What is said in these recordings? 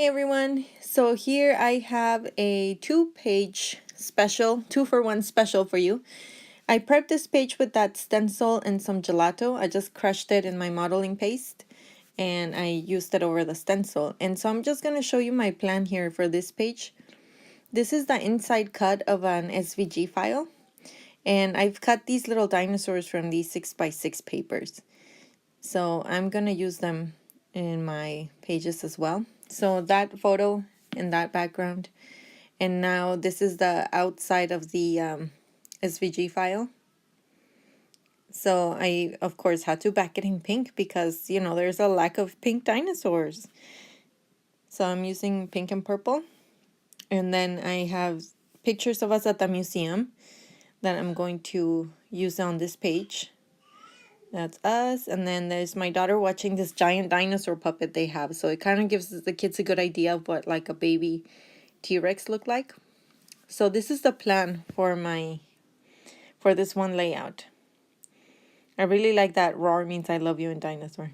everyone. So here I have a 2-page special, 2-for-1 special for you. I prepped this page with that stencil and some gelato. I just crushed it in my modeling paste and I used it over the stencil. And so I'm just going to show you my plan here for this page. This is the inside cut of an SVG file. And I've cut these little dinosaurs from these 6x6 papers. So I'm going to use them in my pages as well. So that photo in that background. And now this is the outside of the SVG file. So I, of course, had to back it in pink because, you know, there's a lack of pink dinosaurs. So I'm using pink and purple. And then I have pictures of us at the museum that I'm going to use on this page. That's us. And then there's my daughter watching this giant dinosaur puppet they have. So it kind of gives the kids a good idea of what like a baby T-Rex looked like. So this is the plan for this one layout. I really like that roar means I love you in dinosaur.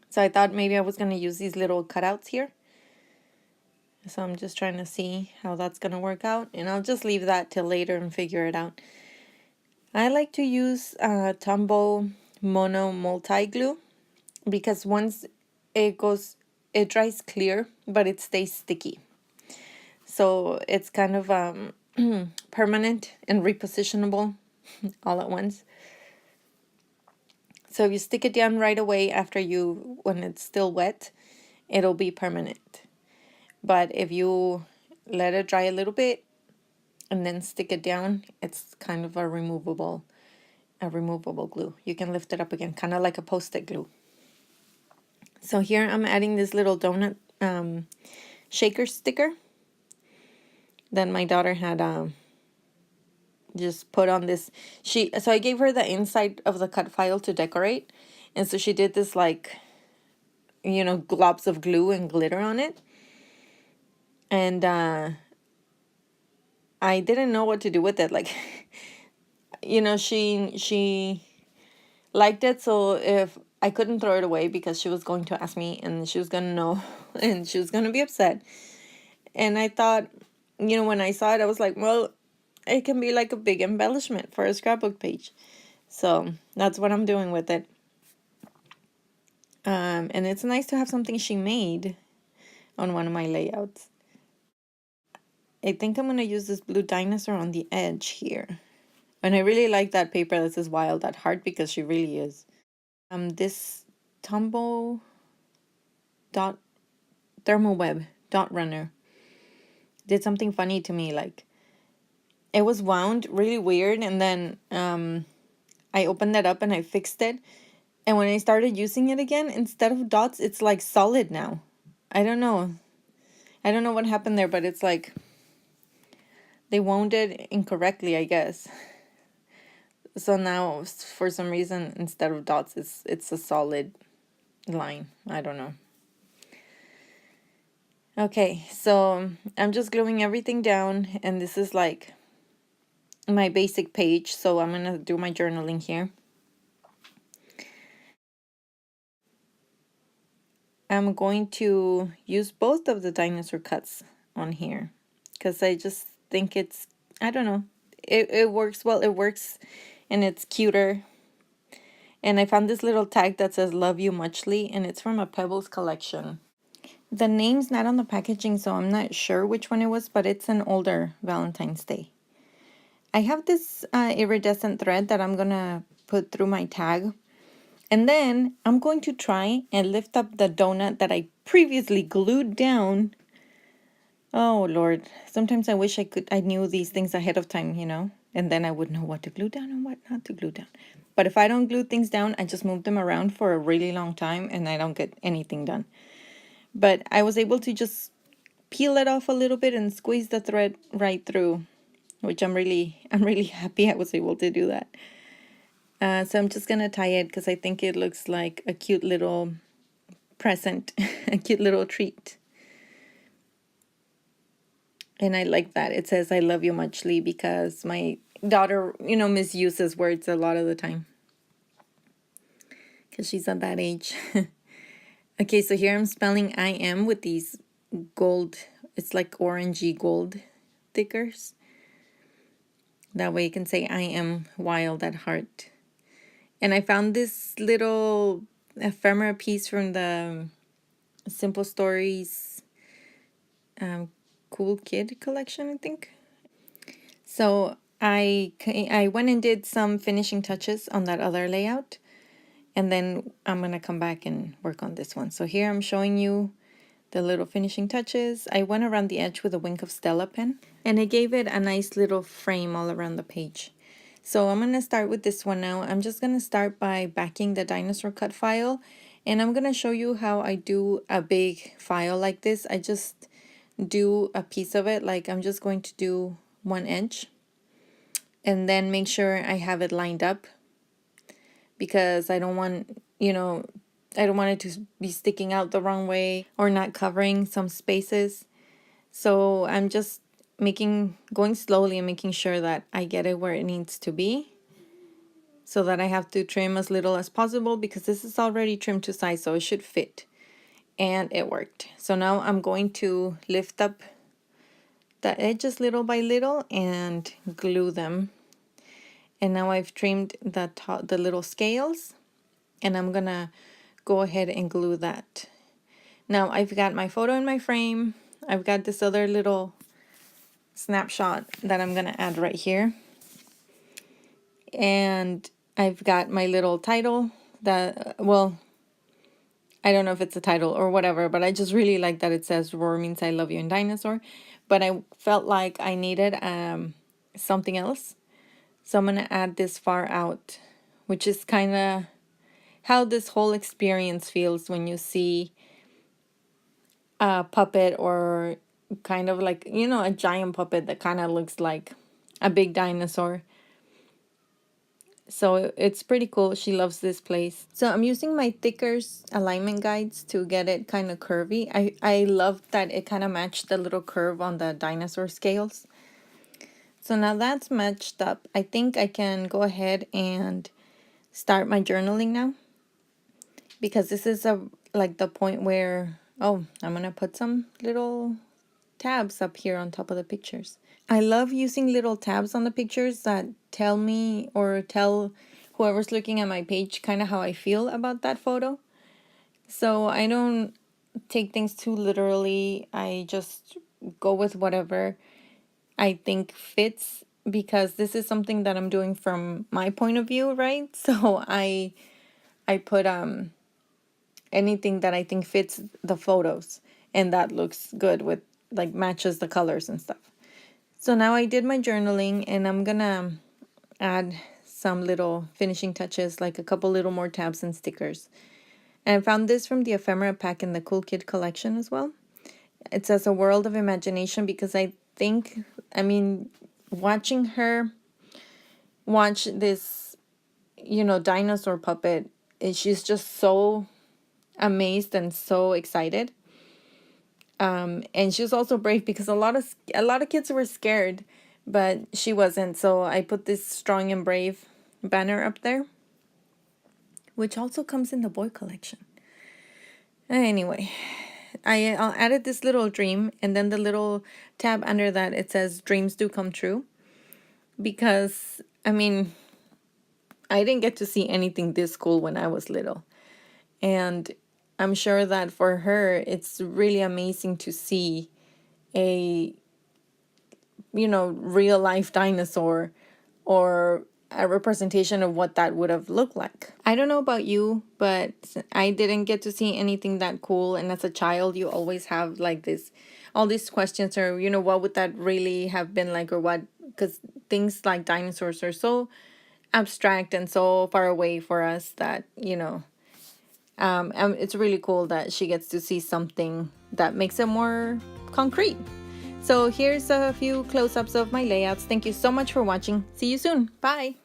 So I thought maybe I was going to use these little cutouts here. So I'm just trying to see how that's going to work out. And I'll just leave that till later and figure it out. I like to use Tombow Mono Multi Glue because once it dries clear, but it stays sticky. So it's kind of permanent and repositionable all at once. So if you stick it down right away when it's still wet, it'll be permanent. But if you let it dry a little bit and then stick it down, it's kind of a removable glue. You can lift it up again, kind of like a Post-it glue. So here I'm adding this little donut shaker sticker that my daughter had just put on this. So I gave her the inside of the cut file to decorate, and so she did this like, you know, globs of glue and glitter on it. And I didn't know what to do with it. Like, you know, she liked it, so if I couldn't throw it away because she was going to ask me and she was going to know and she was going to be upset. And I thought, you know, when I saw it, I was like, well, it can be like a big embellishment for a scrapbook page. So that's what I'm doing with it. And it's nice to have something she made on one of my layouts. I think I'm going to use this blue dinosaur on the edge here. And I really like that paper that says Wild at Heart because she really is. This Tombow Thermal Web Dot Runner did something funny to me. Like, it was wound really weird, and then I opened that up and I fixed it. And when I started using it again, instead of dots, it's like solid now. I don't know what happened there, but it's like they wound it incorrectly, I guess. So now, for some reason, instead of dots, it's a solid line. I don't know. Okay, so I'm just gluing everything down, and this is like my basic page, so I'm gonna do my journaling here. I'm going to use both of the dinosaur cuts on here because I just think it's, I don't know, it works well. It works and it's cuter. And I found this little tag that says love you muchly, and it's from a Pebbles collection. The name's not on the packaging, so I'm not sure which one it was, but it's an older Valentine's Day. I have this iridescent thread that I'm gonna put through my tag. And then I'm going to try and lift up the donut that I previously glued down. Oh, Lord. Sometimes I wish I knew these things ahead of time, you know, and then I would know what to glue down and what not to glue down. But if I don't glue things down, I just move them around for a really long time and I don't get anything done. But I was able to just peel it off a little bit and squeeze the thread right through, which I'm really happy I was able to do that. So I'm just going to tie it because I think it looks like a cute little present, a cute little treat. And I like that. It says, I love you muchly, because my daughter, you know, misuses words a lot of the time. Because she's at that age. Okay, so here I'm spelling I am with these gold, it's like orangey gold stickers. That way you can say I am wild at heart. And I found this little ephemera piece from the Simple Stories Cool Kid collection, I think. So I went and did some finishing touches on that other layout. And then I'm going to come back and work on this one. So here I'm showing you the little finishing touches. I went around the edge with a Wink of Stella pen. And I gave it a nice little frame all around the page. So I'm going to start with this one now. I'm just going to start by backing the dinosaur cut file. And I'm going to show you how I do a big file like this. I just do a piece of it. Like I'm just going to do one edge. And then make sure I have it lined up. Because I don't want, I don't want it to be sticking out the wrong way or not covering some spaces. So I'm just going slowly and making sure that I get it where it needs to be. So that I have to trim as little as possible because this is already trimmed to size, so it should fit. And it worked. So now I'm going to lift up the edges little by little and glue them. And now I've trimmed the little scales. And I'm gonna go ahead and glue that. Now I've got my photo in my frame. I've got this other little snapshot that I'm gonna add right here. And I've got my little title that, well, I don't know if it's a title or whatever, but I just really like that it says Roar means I love you in Dinosaur. But I felt like I needed something else. So I'm gonna add this far out, which is kind of how this whole experience feels when you see a puppet or kind of like, a giant puppet that kind of looks like a big dinosaur. So it's pretty cool. She loves this place. So I'm using my Thickers alignment guides to get it kind of curvy. I love that it kind of matched the little curve on the dinosaur scales. So now that's matched up. I think I can go ahead and start my journaling now. Because this is like the point where, I'm going to put some little tabs up here on top of the pictures. I love using little tabs on the pictures that tell me or tell whoever's looking at my page kind of how I feel about that photo. So I don't take things too literally. I just go with whatever I think fits because this is something that I'm doing from my point of view, right? So I put anything that I think fits the photos and that looks good with like matches the colors and stuff. So now I did my journaling and I'm gonna add some little finishing touches, like a couple little more tabs and stickers. And I found this from the ephemera pack in the Cool Kid collection as well. It says a world of imagination because watching her watch this, dinosaur puppet, she's just so amazed and so excited. And she was also brave because a lot of kids were scared, but she wasn't. So I put this strong and brave banner up there, which also comes in the boy collection. Anyway, I added this little dream, and then the little tab under that, it says dreams do come true. Because, I didn't get to see anything this cool when I was little. And I'm sure that for her, it's really amazing to see a, real life dinosaur or a representation of what that would have looked like. I don't know about you, but I didn't get to see anything that cool. And as a child, you always have like all these questions or, what would that really have been like or what? Because things like dinosaurs are so abstract and so far away for us that, it's really cool that she gets to see something that makes it more concrete. So here's a few close-ups of my layouts. Thank you so much for watching. See you soon. Bye.